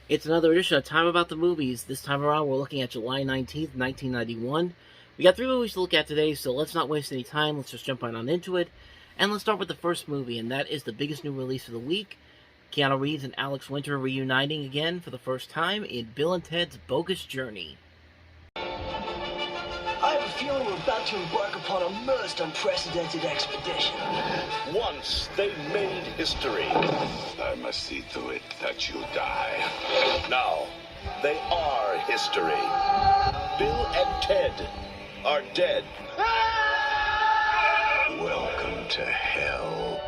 It's another edition of Time About the Movies. This time around, we're looking at July 19th, 1991. We got 3 movies to look at today, so let's not waste any time. Let's just jump right on into it. And let's start with the first movie, and that is the biggest new release of the week. Keanu Reeves and Alex Winter reuniting again for the first time in Bill and Ted's Bogus Journey. I have a feeling we're about to embark upon a most unprecedented expedition. Once they made history. I must see to it that you die. Now, they are history. Bill and Ted are dead. Welcome to hell.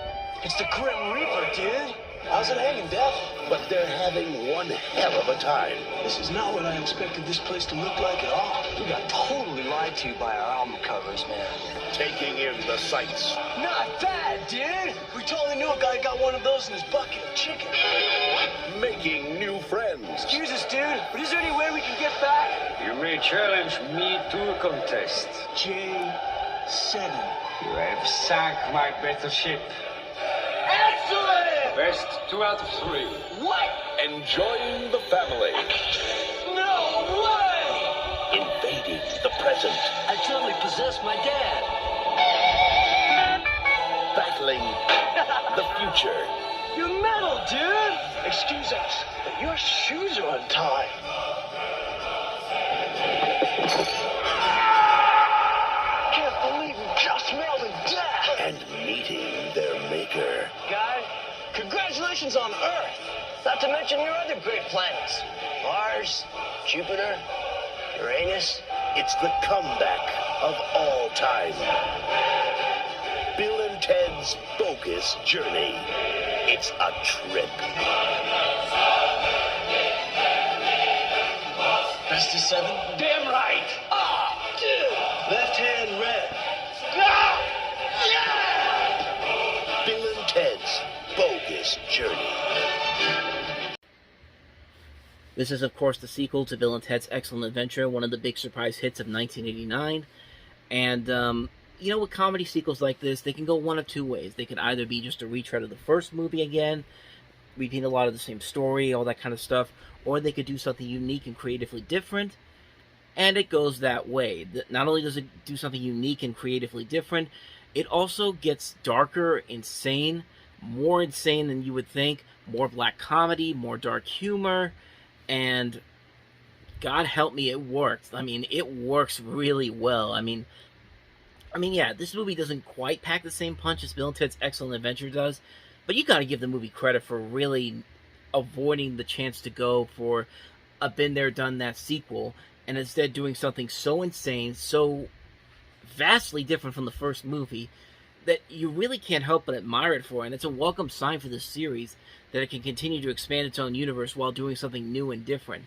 It's the Grim Reaper, dude. How's it hanging, Death? But they're having one hell of a time. This is not what I expected this place to look like at all. We got totally lied to by our album covers, man. Taking in the sights. Not bad, dude. We totally knew a guy got one of those in his bucket of chicken. Making new friends. Excuse us, dude, but is there any way we can get back? You may challenge me to a contest. J7. You have sunk my battleship. Excellent! Best 2 out of 3. What? Enjoying the family. No way! Invading the present. I totally possessed my dad. Battling the future. You're metal, dude! Excuse us, but your shoes are untied. Can't believe you just smelled in death! And meeting their maker. Guy, congratulations on Earth! Not to mention your other great planets. Mars, Jupiter, Uranus. It's the comeback of all time. Bill and Ted's Bogus Journey. It's a trip. Best of 7? Damn right. Ah, dude! Left hand red. Ah! Yeah! Bill and Ted's Bogus Journey. This is, of course, the sequel to Bill and Ted's Excellent Adventure, one of the big surprise hits of 1989. And, with comedy sequels like this, they can go one of two ways. They can either be just a retread of the first movie again, repeat a lot of the same story, all that kind of stuff, or they could do something unique and creatively different, and it goes that way. Not only does it do something unique and creatively different, it also gets darker, insane, more insane than you would think, more black comedy, more dark humor, and God help me, it works. I mean, it works really well. I mean, yeah, this movie doesn't quite pack the same punch as Bill and Ted's Excellent Adventure does, but you gotta give the movie credit for really avoiding the chance to go for a been there, done that sequel, and instead doing something so insane, so vastly different from the first movie, that you really can't help but admire it for, and it's a welcome sign for this series that it can continue to expand its own universe while doing something new and different.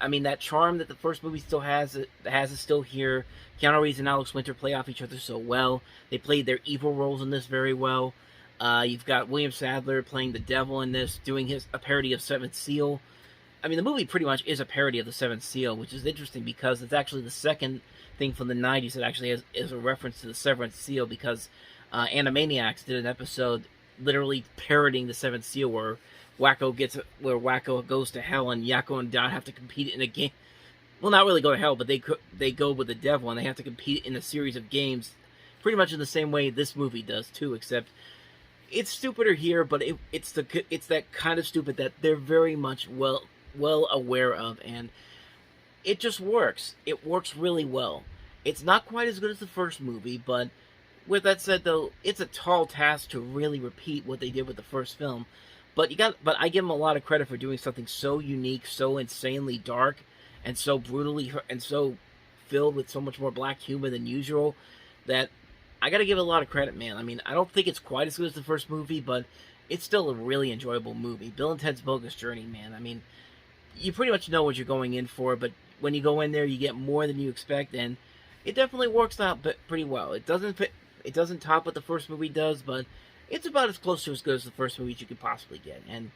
I mean, that charm that the first movie still has is still here. Keanu Reeves and Alex Winter play off each other so well. They played their evil roles in this very well. You've got William Sadler playing the devil in this, doing a parody of Seventh Seal. I mean, the movie pretty much is a parody of the Seventh Seal, which is interesting because it's actually the second thing from the 90s that actually is a reference to the Seventh Seal, because Animaniacs did an episode literally parodying the Seventh Seal where Wacko goes to hell and Yakko and Dot have to compete in a game. Well, not really go to hell, but they go with the devil and they have to compete in a series of games, pretty much in the same way this movie does too. Except it's stupider here, but it's that kind of stupid that they're very much well aware of, and it just works. It works really well. It's not quite as good as the first movie, but with that said, though, it's a tall task to really repeat what they did with the first film. But I give them a lot of credit for doing something so unique, so insanely dark, and so brutally, and so filled with so much more black humor than usual, that I gotta give it a lot of credit, man. I mean, I don't think it's quite as good as the first movie, but it's still a really enjoyable movie. Bill and Ted's Bogus Journey, man. I mean, you pretty much know what you're going in for, but when you go in there, you get more than you expect, and it definitely works out pretty well. It doesn't top what the first movie does, but it's about as close to as good as the first movie you could possibly get. And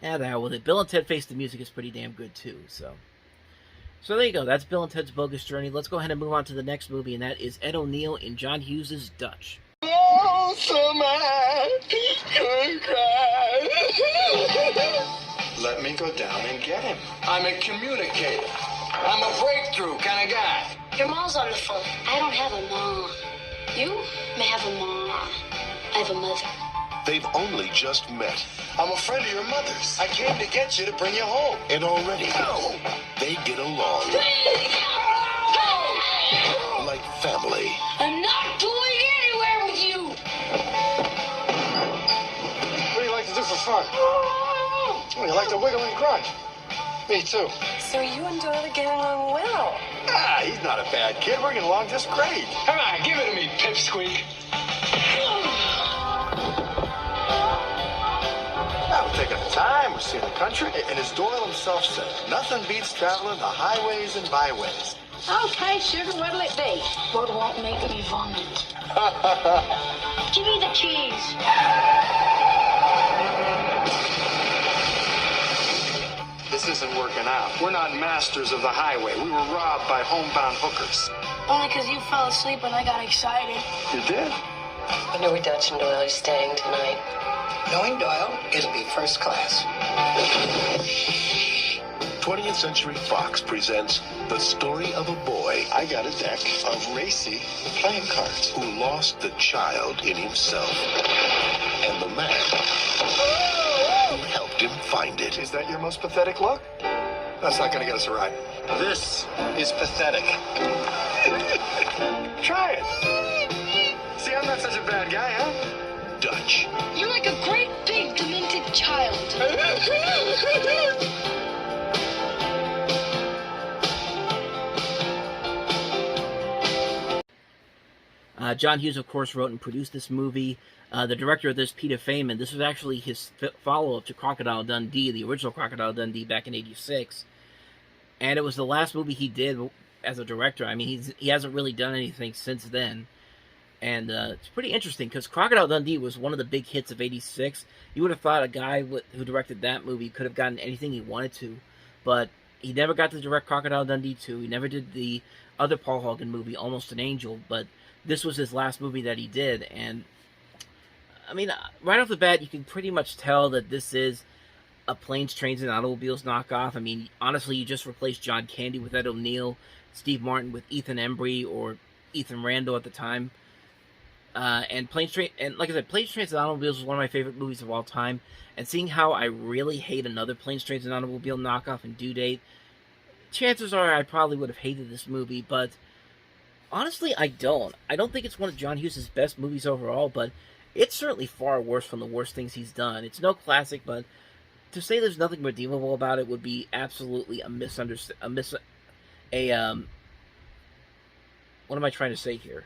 the hell with it. Bill and Ted Face the Music is pretty damn good too. So there you go. That's Bill and Ted's Bogus Journey. Let's go ahead and move on to the next movie, and that is Ed O'Neill in John Hughes' Dutch. Oh, so mad. Let me go down and get him. I'm a communicator. I'm a breakthrough kind of guy. Your mom's on the phone. I don't have a mom. You may have a mom. I have a mother. They've only just met. I'm a friend of your mother's. I came to get you to bring you home. And already, they get along like family. I'm not going anywhere with you. What do you like to do for fun? Oh, you like to wiggle and grunt. Me too. So you and Doyle are getting along well. Ah, he's not a bad kid. We're getting along just great. Come on, give it to me, pipsqueak. We're taking the time, we're seeing the country, and as Doyle himself said, nothing beats traveling the highways and byways. Okay, sugar, what'll it be? What won't make me vomit? Give me the keys. This isn't working out. We're not masters of the highway. We were robbed by homebound hookers. Only because you fell asleep and I got excited. You did? I know where Dutch and Doyle are staying tonight. Knowing Doyle, it'll be first class. 20th Century Fox presents the story of a boy I got a deck of racy playing cards. who lost the child in himself and the man who helped him find it. Is that your most pathetic look? That's not going to get us a ride. This is pathetic. Try it. See, I'm not such a bad guy, huh? Dutch. You're like a great big demented child. John Hughes, of course, wrote and produced this movie. The director of this, Peter Feynman, this was actually his follow-up to Crocodile Dundee, the original Crocodile Dundee back in '86. And it was the last movie he did as a director. I mean, he hasn't really done anything since then. And it's pretty interesting, because Crocodile Dundee was one of the big hits of '86. You would have thought a guy who directed that movie could have gotten anything he wanted to. But he never got to direct Crocodile Dundee 2. He never did the other Paul Hogan movie, Almost an Angel. But this was his last movie that he did. And, I mean, right off the bat, you can pretty much tell that this is a Planes, Trains, and Automobiles knockoff. I mean, honestly, you just replaced John Candy with Ed O'Neill, Steve Martin with Ethan Embry, or Ethan Randall at the time. And like I said, Planes, Trains, and Automobiles was one of my favorite movies of all time. And seeing how I really hate another Planes, Trains, and Automobile knockoff in Due Date, chances are I probably would have hated this movie, but honestly, I don't. I don't think it's one of John Hughes' best movies overall, but it's certainly far worse from the worst things he's done. It's no classic, but to say there's nothing redeemable about it would be absolutely what am I trying to say here?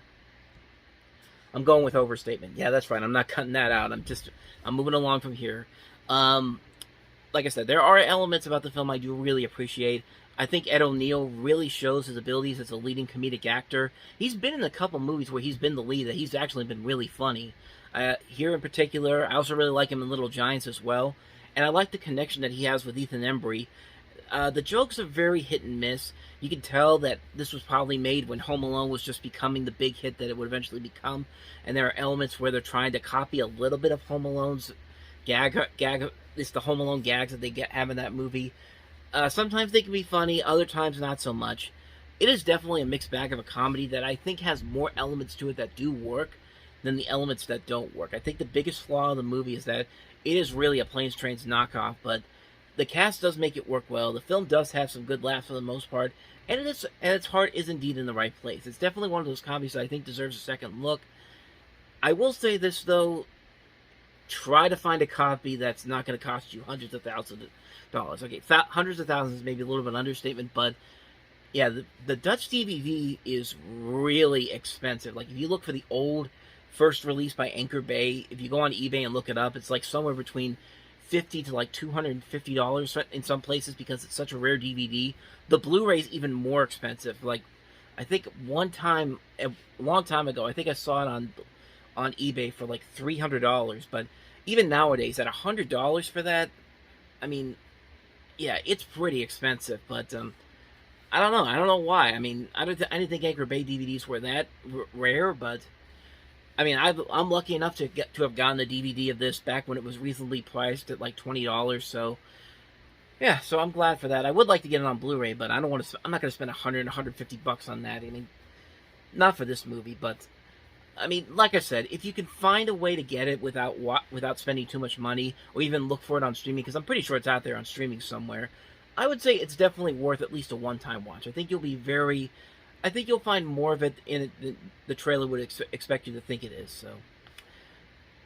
I'm going with overstatement. Yeah, that's right. I'm not cutting that out. I'm moving along from here. Like I said, there are elements about the film I do really appreciate. I think Ed O'Neill really shows his abilities as a leading comedic actor. He's been in a couple movies where he's been the lead that he's actually been really funny. Here in particular, I also really like him in Little Giants as well. And I like the connection that he has with Ethan Embry. The jokes are very hit and miss. You can tell that this was probably made when Home Alone was just becoming the big hit that it would eventually become. And there are elements where they're trying to copy a little bit of Home Alone's gag, at least the Home Alone gags that they have in that movie. Sometimes they can be funny, other times not so much. It is definitely a mixed bag of a comedy that I think has more elements to it that do work than the elements that don't work. I think the biggest flaw of the movie is that it is really a Planes, Trains knockoff, but the cast does make it work well. The film does have some good laughs for the most part, and its heart is indeed in the right place. It's definitely one of those comedies that I think deserves a second look. I will say this, though. Try to find a copy that's not going to cost you hundreds of thousands of dollars. Okay, hundreds of thousands is maybe a little bit of an understatement, but yeah, the Dutch DVD is really expensive. Like, if you look for the old first release by Anchor Bay, if you go on eBay and look it up, it's like somewhere between $50 to like $250 in some places because it's such a rare DVD. The Blu-ray is even more expensive. Like, I think one time, a long time ago, I think I saw it on eBay for like $300, but even nowadays at $100 for that, I mean, yeah, it's pretty expensive. But I don't know why. I mean, I didn't think Anchor Bay DVDs were that rare, but I mean, I'm lucky enough to have gotten the DVD of this back when it was reasonably priced at like $20. So Yeah, so I'm glad for that. I would like to get it on Blu-ray, but I don't want to. I'm not going to spend 100, 150 bucks on that. I mean, not for this movie, but I mean, like I said, if you can find a way to get it without spending too much money, or even look for it on streaming, because I'm pretty sure it's out there on streaming somewhere, I would say it's definitely worth at least a one-time watch. I think you'll find more of it in it than the trailer would expect you to think it is.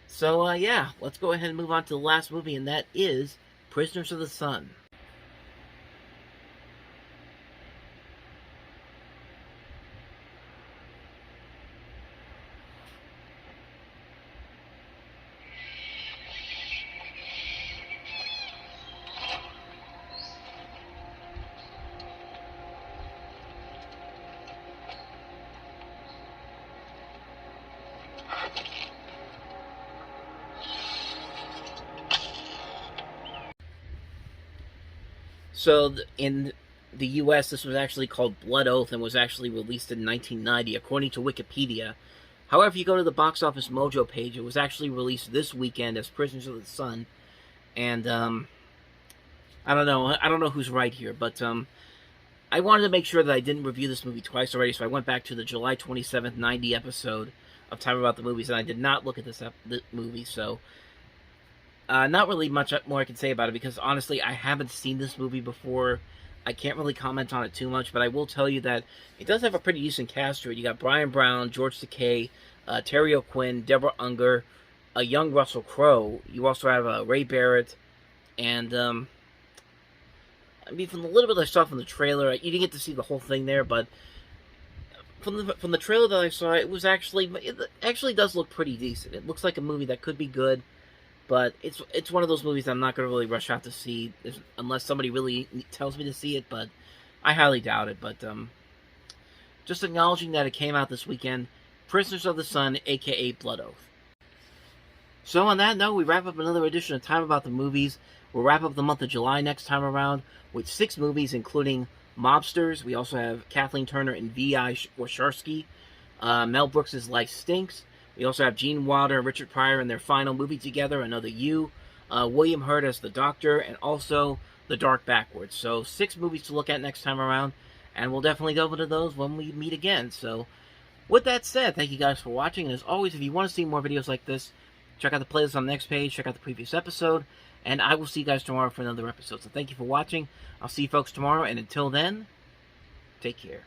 So yeah, let's go ahead and move on to the last movie, and that is Prisoners of the Sun. So in the U.S., this was actually called Blood Oath and was actually released in 1990, according to Wikipedia. However, if you go to the Box Office Mojo page, it was actually released this weekend as Prisoners of the Sun. And I don't know who's right here, but I wanted to make sure that I didn't review this movie twice already, so I went back to the July 27th, 90 episode of Time About the Movies, and I did not look at this movie, so not really much more I can say about it, because honestly, I haven't seen this movie before. I can't really comment on it too much, but I will tell you that it does have a pretty decent cast to it. You got Brian Brown, George Takei, Terry O'Quinn, Deborah Unger, a young Russell Crowe. You also have Ray Barrett, and I mean, from the little bit I saw from the trailer, you didn't get to see the whole thing there, but from the trailer that I saw, it actually does look pretty decent. It looks like a movie that could be good. But it's one of those movies that I'm not going to really rush out to see unless somebody really tells me to see it, but I highly doubt it. But just acknowledging that it came out this weekend, Prisoners of the Sun, a.k.a. Blood Oath. So on that note, we wrap up another edition of Time About the Movies. We'll wrap up the month of July next time around with 6 movies, including Mobsters. We also have Kathleen Turner and V.I. Warshawski. Mel Brooks' Life Stinks. We also have Gene Wilder and Richard Pryor in their final movie together, Another You. William Hurt as the Doctor, and also The Dark Backwards. So 6 movies to look at next time around, and we'll definitely delve into those when we meet again. So with that said, thank you guys for watching, and as always, if you want to see more videos like this, check out the playlist on the next page, check out the previous episode, and I will see you guys tomorrow for another episode. So thank you for watching. I'll see you folks tomorrow, and until then, take care.